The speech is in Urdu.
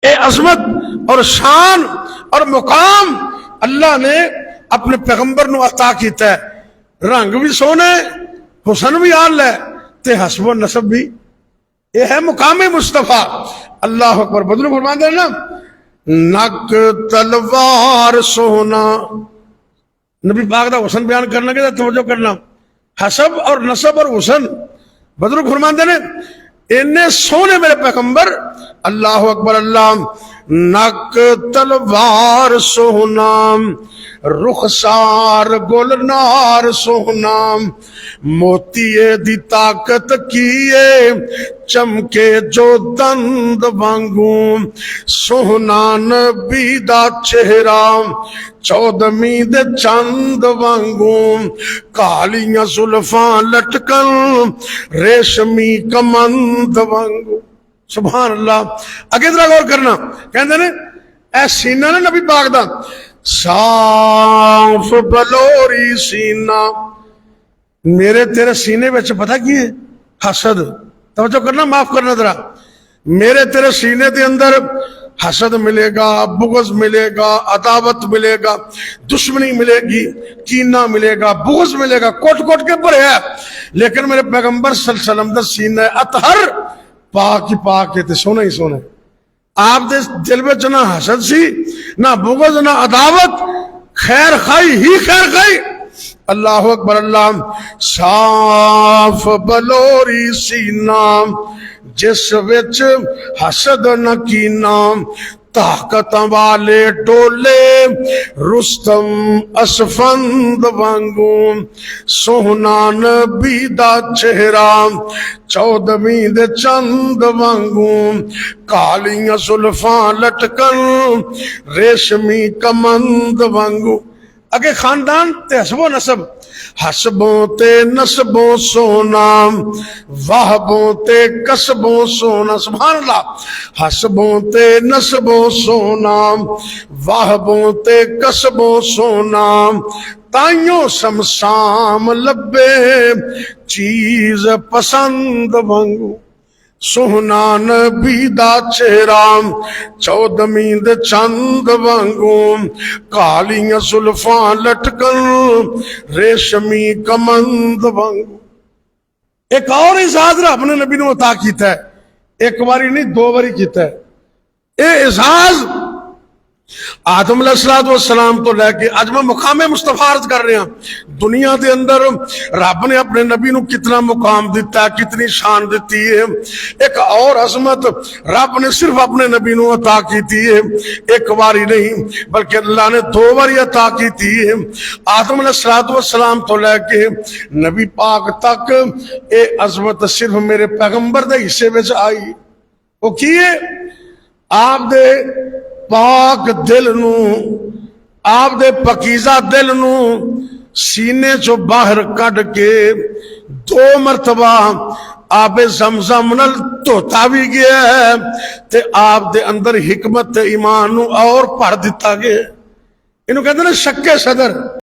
اے عظمت اور شان اور مقام اللہ نے اپنے پیغمبر نو عطا کیتا ہے، رنگ بھی سونے، حسن بھی آل ہے تے حسب و نسب بھی، یہ ہے مقام مصطفیٰ۔ اللہ اکبر۔ بدلو فرما دے نا، نک تلوار سونا، نبی پاک دا حسن بیان کرنا کے توجہ کرنا، حسب اور نسب اور حسن بدلو فرما دے نے اتنے سونے میرے پیغمبر۔ اللہ اکبر۔ اللہ نک تلوار سونا، رخسار گلنار سونا، موتی دی طاقت کیے چمکے جو دند وانگوں، سونا نبی دا چہرہ چودھویں دے چند وانگوں، کالیاں زلفاں لٹکن ریشمی کمند وانگوں۔ سبحان اللہ۔ اگے ذرا غور کرنا، کہندے نے اے سینہ نا نبی پاک دا صاف بلوری سینہ، میرے تیرے سینے وچ پتہ کی ہے؟ حسد۔ توجہ کرنا، معاف کرنا ذرا، میرے تیرے سینے دے اندر حسد ملے گا، بغض ملے گا، عداوت ملے گا، دشمنی ملے گی، کینہ ملے گا، بغض ملے گا، کوٹ کوٹ کے بھرے ہے، لیکن میرے پیغمبر صلی اللہ علیہ وسلم دا سینہ اطہر پاک ہی پاک ہے تے سونا ہی سونا ہے۔ آپ دے دل میں نہ حسد سی، نہ بغض، نہ عداوت، خیر خائی ہی خیر خائی۔ اللہ اکبر۔ اللہ صاف بلوری سینہ، جس وچ حسد نہ کینہ، طاقت والے ڈولے رستم اسفند وانگوں، سونا نبی دا چہرہ چودھویں دے چند وانگوں، کالیاں زلفاں لٹکن ریشمی کمند وانگوں۔ اگے خاندان تے حسب و نسب، حسبوں تے نسبوں سونا، واہبوں تے کسبوں سونا۔ سبحان اللہ۔ حسبوں تے نسبوں سونا، واہبوں تے کسبوں سونا، تائیوں سمسام لبے چیز پسند وانگو، سونا نبی دا چہرہ چودھویں دے چند وانگوں، کالیاں زلفاں لٹکن ریشمی کمند وانگوں۔ ایک اور اعزاز رب نے نبی نو عطا کیتا ہے، ایک باری نہیں دو باری کیتا ہے۔ اے اعزاز آدم علیہ السلام تو لے کے اج میں مقام مصطفیٰ عرض کر رہے ہیں، دنیا دے اندر رب نے اپنے نبی نو کتنا مقام دیتا ہے، کتنی شان دیتی ہے۔ ایک اور عظمت رب نے صرف اپنے نبی نو عطا کیتی ہے، ایک باری نہیں بلکہ اللہ نے دو باری عطا کیتی ہے۔ آدم علیہ السلام تو لے کے نبی پاک تک اے عظمت صرف میرے پیغمبر دے حصے وچ آئی۔ وہ کیے؟ آپ دے پاک دل نو، آپ دے پکیزہ دل نو سینے چو باہر کڈ کے دو مرتبہ آب زمزم نل دھوتا بھی گیا ہے تے آپ دے اندر حکمت ایمان نو اور پڑھ دیتا گیا۔ انہوں کہتے ہیں شک صدر۔